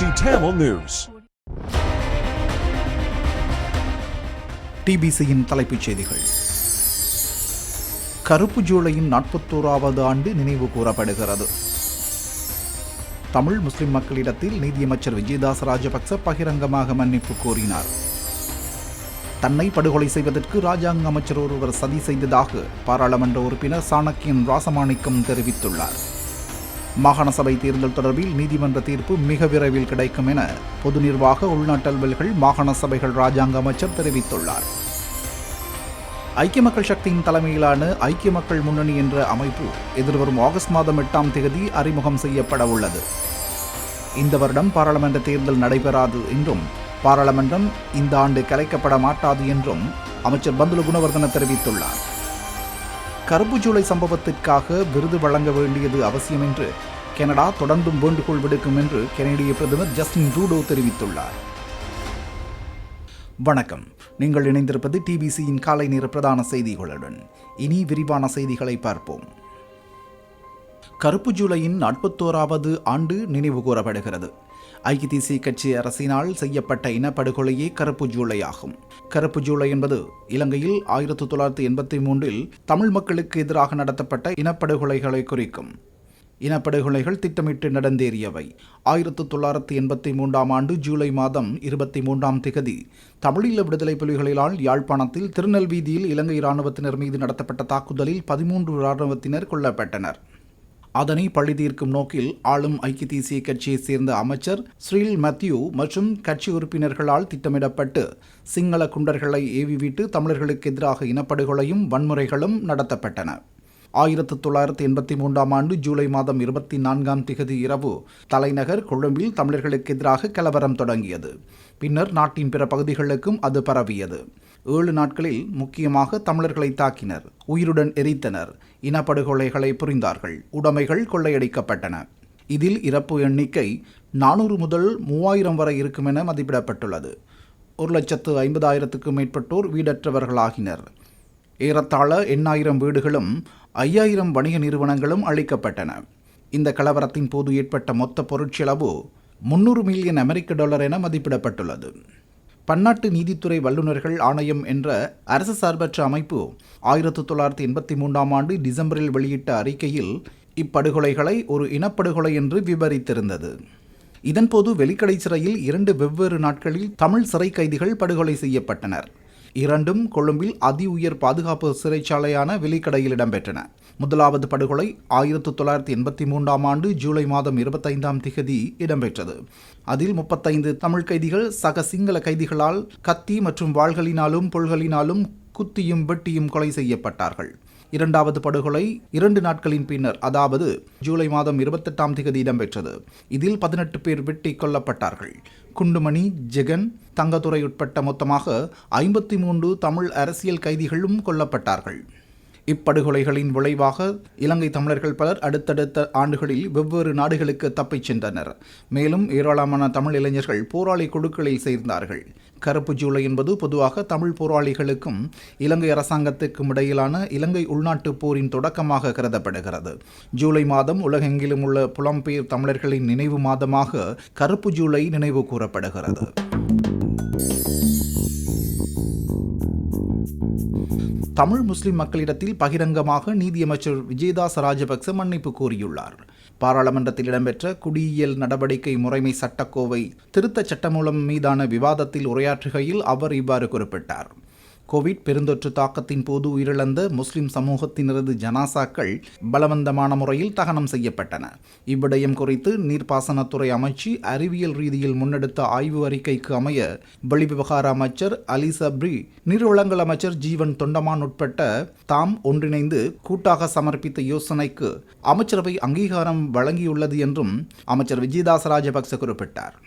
Tamil News. டிபிசியின் தலைப்புச் செய்திகள். கருப்பு ஜூலையின் 41வது ஆண்டு நினைவு கூறப்படுகிறது. தமிழ் முஸ்லிம் மக்களிடத்தில் நீதியமைச்சர் விஜயதாச ராஜபக்ச பகிரங்கமாக மன்னிப்பு கோரினார். தன்னை படுகொலை செய்வதற்கு ராஜாங்க அமைச்சர் ஒருவர் சதி செய்ததாக பாராளுமன்ற உறுப்பினர் சாணக்கியன் ராசமாணிக்கம் தெரிவித்துள்ளார். மாகாண சபை தேர்தல் தொடர்பில் நீதிமன்ற தீர்ப்பு மிக விரைவில் கிடைக்கும் என பொது நிர்வாக உள்நாட்டு அலுவல்கள் மாகாண சபைகள் ராஜாங்க அமைச்சர் தெரிவித்துள்ளார். ஐக்கிய மக்கள் சக்தியின் தலைமையிலான ஐக்கிய மக்கள் முன்னணி என்ற அமைப்பு எதிர்வரும் ஆகஸ்ட் மாதம் 8ஆம் தேதி அறிமுகம் செய்யப்பட உள்ளது. இந்த வருடம் பாராளுமன்ற தேர்தல் நடைபெறாது என்றும் பாராளுமன்றம் இந்த ஆண்டு கலைக்கப்பட மாட்டாது என்றும் அமைச்சர் பந்துல குணவர்தன தெரிவித்துள்ளார். கருப்பு ஜூலை சம்பவத்திற்காக விருது வழங்க வேண்டியது அவசியம் என்று கனடா தொடர்ந்தும் வேண்டுகோள் விடுக்கும் என்று கனடிய பிரதமர் ஜஸ்டின் ட்ரூடோ தெரிவித்துள்ளார். வணக்கம், நீங்கள் இணைந்திருப்பது டிபிசியின் காலை நேர பிரதான செய்திகளுடன். இனி விரிவான செய்திகளை பார்ப்போம். கருப்பு ஜூலையின் 41வது ஆண்டு நினைவு கூறப்படுகிறது. ஐக்கிய தேசிய கட்சி அரசினால் செய்யப்பட்ட இனப்படுகொலையே கருப்பு ஜூலை ஆகும். கருப்பு ஜூலை என்பது இலங்கையில் 1983 தமிழ் மக்களுக்கு எதிராக நடத்தப்பட்ட இனப்படுகொலைகளை குறிக்கும். இனப்படுகொலைகள் திட்டமிட்டு நடந்தேறியவை. 1983ஆம் ஆண்டு ஜூலை மாதம் 23ஆம் திகதி தமிழீழ விடுதலை புலிகளினால் யாழ்ப்பாணத்தில் திருநெல்வேலியில் இலங்கை இராணுவத்தினர் மீது நடத்தப்பட்ட தாக்குதலில் 13 இராணுவத்தினர் கொல்லப்பட்டனர். அதனை பழி தீர்க்கும் நோக்கில் ஆளும் ஐக்கிய தேசிய கட்சியைச் சேர்ந்த அமைச்சர் ஸ்ரீல் மேத்யூ மற்றும் கட்சி உறுப்பினர்களால் திட்டமிடப்பட்டு சிங்கள குண்டர்களை ஏவிவிட்டு தமிழர்களுக்கு எதிராக இனப்படுகொலையும் வன்முறைகளும் நடத்தப்பட்டன. 1983ஆம் ஆண்டு ஜூலை மாதம் 24ஆம் திகதி இரவு தலைநகர் கொழும்பில் தமிழர்களுக்கு எதிராக கலவரம் தொடங்கியது. பின்னர் நாட்டின் பிற பகுதிகளுக்கும் அது பரவியது. 7 நாட்களில் முக்கியமாக தமிழர்களை தாக்கினர், உயிருடன் எரித்தனர், இனப்படுகொலைகளை புரிந்தார்கள், உடைமைகள் கொள்ளையடிக்கப்பட்டன. இதில் இறப்பு எண்ணிக்கை 400 முதல் 3000 வரை இருக்கும் என மதிப்பிடப்பட்டுள்ளது. 1,50,000க்கும் மேற்பட்டோர் வீடற்றவர்களாகினர். ஏறத்தாழ 8,000 வீடுகளும் 5,000 வணிக நிறுவனங்களும் அழிக்கப்பட்டன. இந்த கலவரத்தின் போது ஏற்பட்ட மொத்த பொருட்செலவு $300 மில்லியன் என மதிப்பிடப்பட்டுள்ளது. பன்னாட்டு நீதித்துறை வல்லுநர்கள் ஆணையம் என்ற அரசு சார்பற்ற அமைப்பு 1983ஆம் ஆண்டு டிசம்பரில் வெளியிட்ட அறிக்கையில் இப்படுகொலைகளை ஒரு இனப்படுகொலை என்று விவரித்திருந்தது. இதன்போது வெலிக்கடை சிறையில் 2 வெவ்வேறு நாட்களில் தமிழ் சிறை கைதிகள் படுகொலை செய்யப்பட்டனர். இரண்டும் கொழும்பில் அதி உயர் பாதுகாப்பு சிறைச்சாலையான வெலிக்கடையில் இடம்பெற்றன. முதலாவது படுகொலை 1983ஆம் ஆண்டு ஜூலை மாதம் 25ஆம் திகதி இடம்பெற்றது. அதில் 35 தமிழ் கைதிகள் சக சிங்கள கைதிகளால் கத்தி மற்றும் வாள்களினாலும் பொல்களினாலும் குத்தியும் வெட்டியும் கொலை செய்யப்பட்டார்கள். இரண்டாவது படுகொலை 2 நாட்களின் பின்னர், அதாவது ஜூலை மாதம் 28ஆம் திகதி இடம்பெற்றது. இதில் 18 பேர் வெட்டி கொல்லப்பட்டார்கள். குண்டுமணி, ஜெகன், தங்கத்துறை உட்பட்ட மொத்தமாக 53 தமிழ் அரசியல் கைதிகளும் கொல்லப்பட்டார்கள். இப்படுகொலைகளின் விளைவாக இலங்கை தமிழர்கள் பலர் அடுத்தடுத்த ஆண்டுகளில் வெவ்வேறு நாடுகளுக்கு தப்பிச் சென்றனர். மேலும் ஏராளமான தமிழ் இளைஞர்கள் போராளி குழுக்களில் சேர்ந்தார்கள். கருப்பு ஜூலை என்பது பொதுவாக தமிழ் போராளிகளுக்கும் இலங்கை அரசாங்கத்திற்கும் இடையிலான இலங்கை உள்நாட்டு போரின் தொடக்கமாக கருதப்படுகிறது. ஜூலை மாதம் உலகெங்கிலும் உள்ள புலம்பெயர் தமிழர்களின் நினைவு மாதமாக கருப்பு ஜூலை நினைவு கூறப்படுகிறது. தமிழ் முஸ்லிம் மக்களிடத்தில் பகிரங்கமாக நீதியமைச்சர் விஜயதாச ராஜபக்ச மன்னிப்பு கோரியுள்ளார். பாராளுமன்றத்தில் இடம்பெற்ற குடியியல் நடவடிக்கை முறைமை சட்டக்கோவை திருத்தச் சட்டமூலம் மீதான விவாதத்தில் உரையாற்றுகையில் அவர் இவ்வாறு குறிப்பிட்டார். கோவிட் பெருந்தொற்று தாக்கத்தின் போது உயிரிழந்த முஸ்லிம் சமூகத்தினரது ஜனாசாக்கள் பலவந்தமான முறையில் தகனம் செய்யப்பட்டன. இவ்விடயம் குறித்து நீர்ப்பாசனத்துறை அமைச்சு அறிவியல் ரீதியில் முன்னெடுத்த ஆய்வு அறிக்கைக்கு அமைய வெளிவிவகார அமைச்சர் அலி சப்ரி, நீர்வளங்கள் அமைச்சர் ஜீவன் தொண்டமான் உட்பட்ட தாம் ஒன்றிணைந்து கூட்டாக சமர்ப்பித்த யோசனைக்கு அமைச்சரவை அங்கீகாரம் வழங்கியுள்ளது என்றும் அமைச்சர் விஜயதாச ராஜபக்ச குறிப்பிட்டார்.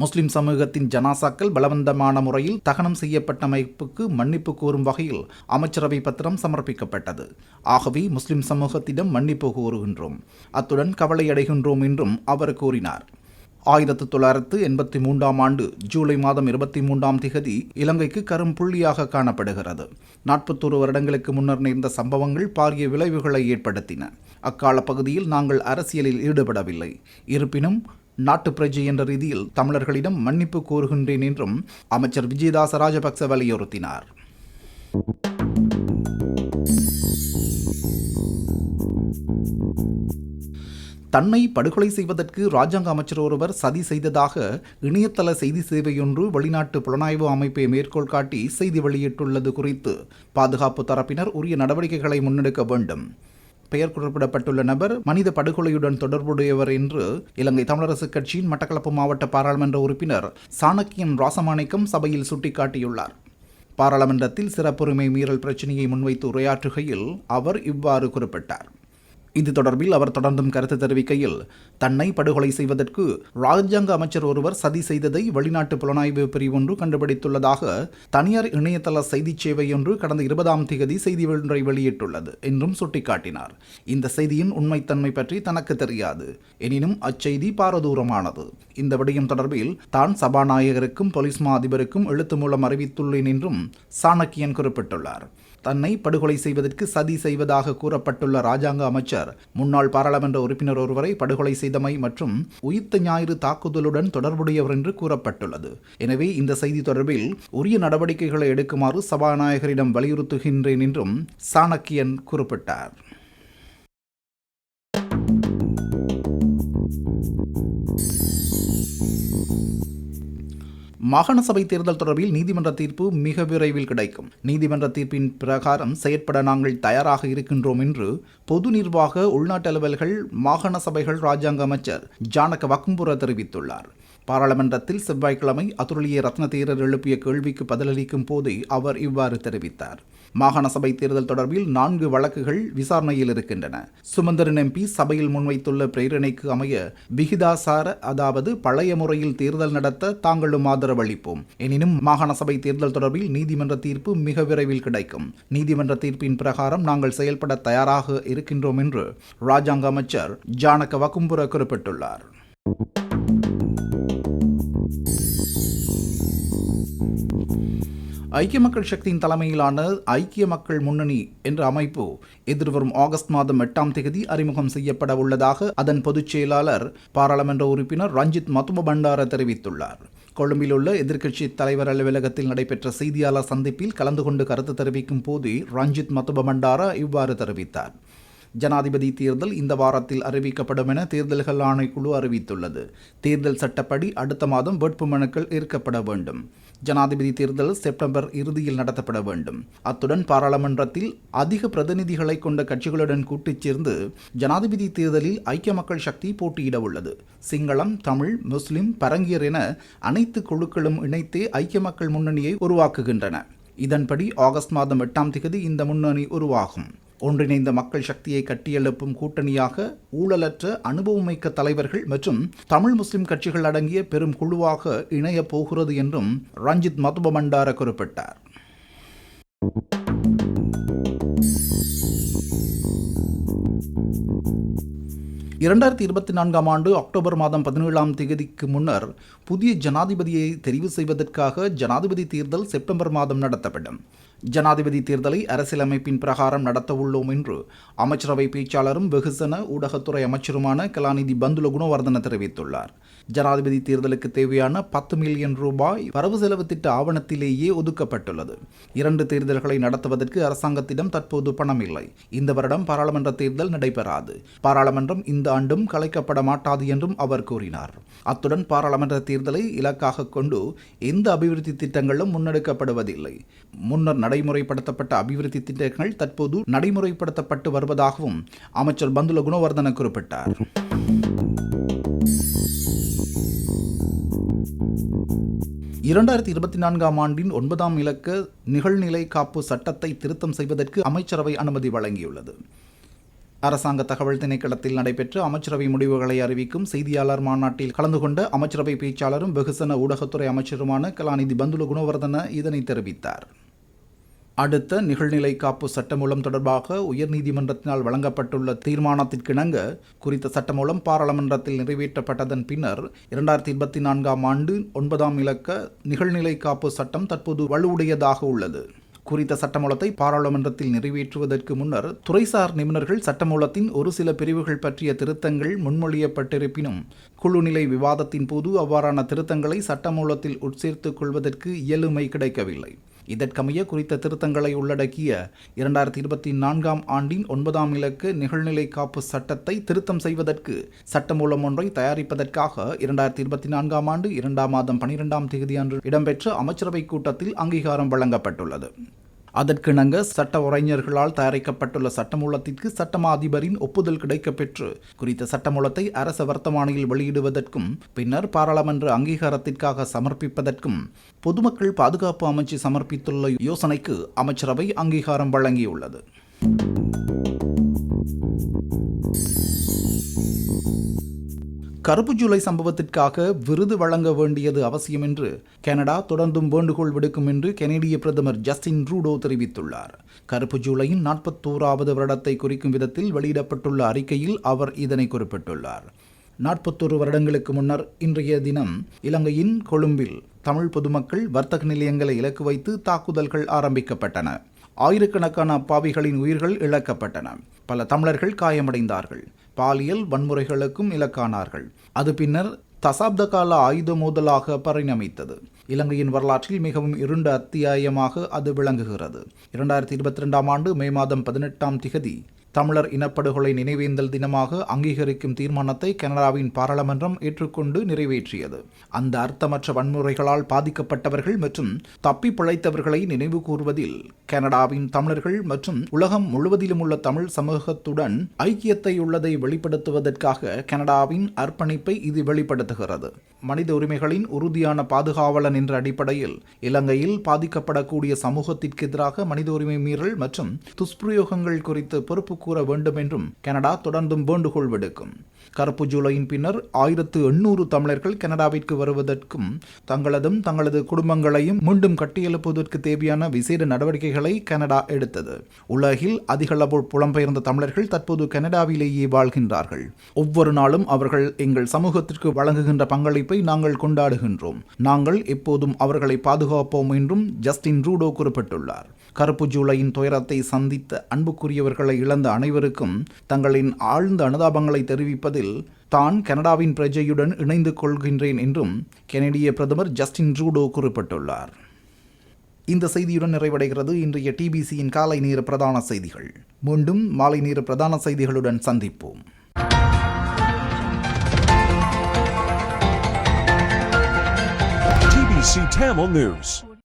முஸ்லிம் சமூகத்தின் ஜனாசாக்கள் பலவந்தமான முறையில் தகனம் செய்யப்பட்டமைப்புக்கு மன்னிப்பு கோரும் வகையில் அமைச்சரவை பத்திரம் சமர்ப்பிக்கப்பட்டது. ஆகவே முஸ்லிம் சமூகத்திடம் மன்னிப்பு கோருகின்றோம், அத்துடன் கவலையடைகின்றோம் என்றும் அவர் கூறினார். 1983ஆம் ஆண்டு ஜூலை மாதம் 23ஆம் திகதி இலங்கைக்கு கரும் புள்ளியாக காணப்படுகிறது. 41 வருடங்களுக்கு முன்னர் நேர்ந்த சம்பவங்கள் பாரிய விளைவுகளை ஏற்படுத்தின. அக்கால பகுதியில் நாங்கள் அரசியலில் ஈடுபடவில்லை. இருப்பினும் நாட்டு பிரஜை என்ற ரீதியில் தமிழர்களிடம் மன்னிப்பு கோருகின்றேன் என்றும் அமைச்சர் விஜயதாச ராஜபக்ச வலியுறுத்தினார். தன்னை படுகொலை செய்வதற்கு ராஜாங்க அமைச்சர் ஒருவர் சதி செய்ததாக இணையதள செய்தி சேவையொன்று வெளிநாட்டு புலனாய்வு அமைப்பை மேற்கோள் காட்டி செய்தி வெளியிட்டுள்ளது குறித்து பாதுகாப்பு தரப்பினர் உரிய நடவடிக்கைகளை முன்னெடுக்க வேண்டும். பெயர் குறிப்பிடப்பட்டுள்ள நபர் மனித படுகொலையுடன் தொடர்புடையவர் என்று இலங்கை தமிழரசுக் கட்சியின் மட்டக்களப்பு மாவட்ட பாராளுமன்ற உறுப்பினர் சாணக்கியன் ராசமாணிக்கம் சபையில் சுட்டிக்காட்டியுள்ளார். பாராளுமன்றத்தில் சிறப்புரிமை மீறல் பிரச்சினையை முன்வைத்து உரையாற்றுகையில் அவர் இவ்வாறு குறிப்பிட்டார். இது தொடர்பில் அவர் தொடர்ந்தும் கருத்து தெரிவிக்கையில், தன்னை படுகொலை செய்வதற்கு ராஜாங்க அமைச்சர் ஒருவர் சதி செய்ததை வெளிநாட்டு புலனாய்வு பிரிவு ஒன்று கண்டுபிடித்துள்ளதாக தனியார் இணையதள செய்தி சேவையொன்று கடந்த 20ஆம் தேதி செய்தி ஒன்றை வெளியிட்டுள்ளது என்றும் சுட்டிக்காட்டினார். இந்த செய்தியின் உண்மைத்தன்மை பற்றி தனக்கு தெரியாது, எனினும் அச்செய்தி பாரதூரமானது. இந்த விடயம் தொடர்பில் தான் சபாநாயகருக்கும் போலீஸ் மா அதிபருக்கும் எழுத்து மூலம் அறிவித்துள்ளேன் என்றும் சாணக்கியன் குறிப்பிட்டுள்ளார். தன்னை படுகொலை செய்வதற்கு சதி செய்வதாக கூறப்பட்டுள்ள ராஜாங்க அமைச்சர் முன்னாள் பாராளுமன்ற உறுப்பினர் ஒருவரை படுகொலை செய்தமை மற்றும் உயிர்த்த ஞாயிறு தாக்குதலுடன் தொடர்புடையவர் என்று கூறப்பட்டுள்ளது. எனவே இந்த செய்தி தொடர்பில் உரிய நடவடிக்கைகளை எடுக்குமாறு சபாநாயகரிடம் வலியுறுத்துகின்றேன் என்றும் சாணக்கியன் குறிப்பிட்டார். மாகாண சபை தேர்தல் தொடர்பில் நீதிமன்ற தீர்ப்பு மிக விரைவில் கிடைக்கும். நீதிமன்ற தீர்ப்பின் பிரகாரம் செயற்பட நாங்கள் தயாராக இருக்கின்றோம் என்று பொது நிர்வாக உள்நாட்டு அலுவல்கள் மாகாண சபைகள் ராஜாங்க அமைச்சர் ஜானக வக்கும்புர தெரிவித்துள்ளார். பாராளுமன்றத்தில் செவ்வாய்க்கிழமை அதுருளிய ரத்னதேரர் எழுப்பிய கேள்விக்கு பதிலளிக்கும் போதே அவர் இவ்வாறு தெரிவித்தார். மாகாண சபை தேர்தல் தொடர்பில் 4 வழக்குகள் விசாரணையில் இருக்கின்றன. சுமந்திரன் எம்பி சபையில் முன்வைத்துள்ள பிரேரணைக்கு அமைய விகிதாசார, அதாவது பழைய முறையில் தேர்தல் நடத்த தாங்களும் ஆதரவளிப்போம். எனினும் மாகாண சபை தேர்தல் தொடர்பில் நீதிமன்ற தீர்ப்பு மிக விரைவில் கிடைக்கும். நீதிமன்ற தீர்ப்பின் பிரகாரம் நாங்கள் செயல்பட தயாராக இருக்கின்றோம் என்று ராஜாங்க அமைச்சர் ஜானக வக்கும்புர குறிப்பிட்டுள்ளார். ஐக்கிய மக்கள் சக்தியின் தலைமையிலான ஐக்கிய மக்கள் முன்னணி என்ற அமைப்பு எதிர்வரும் ஆகஸ்ட் மாதம் 8ஆம் தேதி அறிமுகம் செய்யப்பட உள்ளதாக அதன் பொதுச் செயலாளர் பாராளுமன்ற உறுப்பினர் ரஞ்சித் மத்துபபண்டார தெரிவித்துள்ளார். கொழும்பில் உள்ள எதிர்க்கட்சி தலைவர் அலுவலகத்தில் நடைபெற்ற செய்தியாளர் சந்திப்பில் கலந்து கொண்டு கருத்து தெரிவிக்கும் போது ரஞ்சித் மத்துபபண்டார இவ்வாறு தெரிவித்தார். ஜனாதிபதி தேர்தல் இந்த வாரத்தில் அறிவிக்கப்படும் என தேர்தல்கள் ஆணைக்குழு அறிவித்துள்ளது. தேர்தல் சட்டப்படி அடுத்த மாதம் வேட்புமனுக்கள் ஏற்கப்பட வேண்டும். ஜனாதிபதி தேர்தல் செப்டம்பர் இறுதியில் நடத்தப்பட வேண்டும். அத்துடன் பாராளுமன்றத்தில் அதிக பிரதிநிதிகளை கொண்ட கட்சிகளுடன் கூட்டிச் சேர்ந்து ஜனாதிபதி தேர்தலில் ஐக்கிய மக்கள் சக்தி போட்டியிட உள்ளது. சிங்களம், தமிழ், முஸ்லிம், பரங்கியர் என அனைத்து குழுக்களும் இணைத்தே ஐக்கிய மக்கள் முன்னணியை உருவாக்குகின்றன. இதன்படி ஆகஸ்ட் மாதம் 8ஆம் தேதி இந்த முன்னணி உருவாகும். ஒன்றிணைந்த மக்கள் சக்தியை கட்டியெழுப்பும் கூட்டணியாக ஊழலற்ற அனுபவமிக்க தலைவர்கள் மற்றும் தமிழ் முஸ்லிம் கட்சிகள் அடங்கிய பெரும் குழுவாக இணையப் போகிறது என்றும் ரஞ்சித் மத்துபபண்டார குறிப்பிட்டார். 2024ஆம் ஆண்டு அக்டோபர் மாதம் 17ஆம் தேதிக்கு முன்னர் புதிய ஜனாதிபதியை தெரிவு செய்வதற்காக ஜனாதிபதி தேர்தல் செப்டம்பர் மாதம் நடத்தப்படும். ஜனாதிபதி தேர்தலை அரசியலமைப்பின் பிரகாரம் நடத்த உள்ளோம் என்று அமைச்சரவை பேச்சாளரும் வெகுசன ஊடகத்துறை அமைச்சருமான கலாநிதி பந்துல குணவர்தன தெரிவித்துள்ளார். ஜனாதிபதி தேர்தலுக்கு தேவையான 10 மில்லியன் ரூபாய் வரவு செலவு திட்ட ஆவணத்திலேயே ஒதுக்கப்பட்டுள்ளது. 2 தேர்தல்களை நடத்துவதற்கு அரசாங்கத்திடம் தற்போது பணம் இல்லை. இந்த வருடம் பாராளுமன்ற தேர்தல் நடைபெறாது. பாராளுமன்றம் இந்த ஆண்டும் கலைக்கப்பட மாட்டாது என்றும் அவர் கூறினார். அத்துடன் பாராளுமன்ற தேர்தலை இலக்காக கொண்டு எந்த அபிவிருத்தி திட்டங்களும் முன்னெடுக்கப்படுவதில்லை. முன்னர் நடைமுறைப்படுத்தப்பட்ட அபிவிருத்தி திட்டங்கள் தற்போது நடைமுறைப்படுத்தப்பட்டு வருவதாகவும் அமைச்சர் பந்துல குணவர்தன குறிப்பிட்டார். ஆண்டின் 9ஆம் இலக்க நிகழ்நிலை காப்பு சட்டத்தை திருத்தம் செய்வதற்கு அமைச்சரவை அனுமதி வழங்கியுள்ளது. அரசாங்க தகவல் திணைக்களத்தில் நடைபெற்ற அமைச்சரவை முடிவுகளை அறிவிக்கும் செய்தியாளர் மாநாட்டில் கலந்து கொண்ட அமைச்சரவை பேச்சாளரும் வெகுசன ஊடகத்துறை அமைச்சருமான கலாநிதி பந்துல குணவர்தன இதனை தெரிவித்தார். அடுத்த நிகழ்நிலை காப்பு சட்டமூலம் தொடர்பாக உயர்நீதிமன்றத்தினால் வழங்கப்பட்டுள்ள தீர்மானத்திற்கிணங்க குறித்த சட்டமூலம் பாராளுமன்றத்தில் நிறைவேற்றப்பட்டதன் பின்னர் 2024ஆம் ஆண்டு 9ஆம் இலக்க நிகழ்நிலை காப்பு சட்டம் தற்போது வலுவுடையதாக உள்ளது. குறித்த சட்டமூலத்தை பாராளுமன்றத்தில் நிறைவேற்றுவதற்கு முன்னர் துறைசார் நிபுணர்கள் சட்டமூலத்தின் ஒரு சில பிரிவுகள் பற்றிய திருத்தங்கள் முன்மொழியப்பட்டிருப்பினும் குழுநிலை விவாதத்தின் போது அவ்வாறான திருத்தங்களை சட்டமூலத்தில் உட்சேர்த்துக் கொள்வதற்கு இயலுமை கிடைக்கவில்லை. இதற்கமைய குறித்த திருத்தங்களை உள்ளடக்கிய 2024 ஆண்டின் 9ஆம் இலக்க நிகழ்நிலை காப்பு சட்டத்தை திருத்தம் செய்வதற்கு சட்டமூலம் ஒன்றை தயாரிப்பதற்காக 2024 ஆண்டு 2ஆம் மாதம் 12ஆம் தேதி அன்று இடம்பெற்ற அமைச்சரவை கூட்டத்தில் அங்கீகாரம் வழங்கப்பட்டுள்ளது. அதற்கிணங்க சட்ட உரைஞர்களால் தயாரிக்கப்பட்டுள்ள சட்டமூலத்திற்கு சட்டமா அதிபரின் ஒப்புதல் கிடைக்கப்பெற்று குறித்த சட்டமூலத்தை அரச வர்த்தமானியில் வெளியிடுவதற்கும் பின்னர் பாராளுமன்ற அங்கீகாரத்திற்காக சமர்ப்பிப்பதற்கும் பொதுமக்கள் பாதுகாப்பு அமைச்சு சமர்ப்பித்துள்ள யோசனைக்கு அமைச்சரவை அங்கீகாரம் வழங்கியுள்ளது. கருப்பு ஜூலை சம்பவத்திற்காக விருது வழங்க வேண்டியது அவசியம் என்று கனடா தொடர்ந்தும் வேண்டுகோள் விடுக்கும் என்று கனேடிய பிரதமர் ஜஸ்டின் ட்ரூடோ தெரிவித்துள்ளார். கருப்பு ஜூலையின் 41வது வருடத்தை குறிக்கும் விதத்தில் வெளியிடப்பட்டுள்ள அறிக்கையில் அவர் இதனை குறிப்பிட்டுள்ளார். 41 வருடங்களுக்கு முன்னர் இன்றைய தினம் இலங்கையின் கொழும்பில் தமிழ் பொதுமக்கள் வர்த்தக நிலையங்களை இலக்கு வைத்து தாக்குதல்கள் ஆரம்பிக்கப்பட்டன. ஆயிரக்கணக்கான அப்பாவிகளின் உயிர்கள் இழக்கப்பட்டன. பல தமிழர்கள் காயமடைந்தார்கள். பாலியல் வன்முறைகளுக்கும் இலக்கானார்கள். அது பின்னர் தசாப்த கால ஆயுத மோதலாக பரிணமித்தது. இலங்கையின் வரலாற்றில் மிகவும் இருண்ட அத்தியாயமாக அது விளங்குகிறது. 2022ஆம் ஆண்டு மே மாதம் 18ஆம் திகதி தமிழர் இனப்படுகொலை நினைவேந்தல் தினமாக அங்கீகரிக்கும் தீர்மானத்தை கனடாவின் பாராளுமன்றம் ஏற்றுக்கொண்டு நிறைவேற்றியது. அந்த அர்த்தமற்ற வன்முறைகளால் பாதிக்கப்பட்டவர்கள் மற்றும் தப்பி பிழைத்தவர்களை நினைவு கூறுவதில் கனடாவின் தமிழர்கள் மற்றும் உலகம் முழுவதிலும் உள்ள தமிழ் சமூகத்துடன் ஐக்கியத்தை உள்ளதை வெளிப்படுத்துவதற்காக கனடாவின் அர்ப்பணிப்பை இது வெளிப்படுத்துகிறது. மனித உரிமைகளின் உறுதியான பாதுகாவலன் என்ற அடிப்படையில் இலங்கையில் பாதிக்கப்படக்கூடிய சமூகத்திற்கு எதிராக மனித உரிமை மீறல் மற்றும் துஷ்பிரயோகங்கள் குறித்து பொறுப்பு கூற வேண்டும் என்றும் கனடா தொடர்ந்தும் வேண்டுகோள் விடுக்கும். கருப்பு ஜூலையின் பின்னர் 1800 தமிழர்கள் கனடாவிற்கு வருவதற்கும் தங்களது குடும்பங்களையும் மீண்டும் கட்டியெழுப்புவதற்கு தேவையான விசேட நடவடிக்கைகளை கனடா எடுத்தது. உலகில் அதிகளவு புலம்பெயர்ந்த தமிழர்கள் தற்போது கனடாவிலேயே வாழ்கின்றார்கள். ஒவ்வொரு நாளும் அவர்கள் எங்கள் சமூகத்திற்கு வழங்குகின்ற பங்களிப்பை நாங்கள் கொண்டாடுகின்றோம். நாங்கள் எப்போதும் அவர்களை பாதுகாப்போம் என்றும் ஜஸ்டின் ட்ரூடோ குறிப்பிட்டுள்ளார். கருப்பு ஜூலையின் துயரத்தை சந்தித்த அன்புக்குரியவர்களை இழந்த அனைவருக்கும் தங்களின் ஆழ்ந்த அனுதாபங்களை தெரிவிப்பதில் தான் கனடாவின் பிரஜையுடன் இணைந்து கொள்கின்றேன் என்றும் கனேடிய பிரதமர் ஜஸ்டின் ட்ரூடோ குறிப்பிட்டுள்ளார். இந்த செய்தியுடன் நிறைவடைகிறது இன்றைய டிபிசியின் காலை நேர பிரதான செய்திகள். மீண்டும் மாலை நேர பிரதான செய்திகளுடன் சந்திப்போம். TBC Tamil News.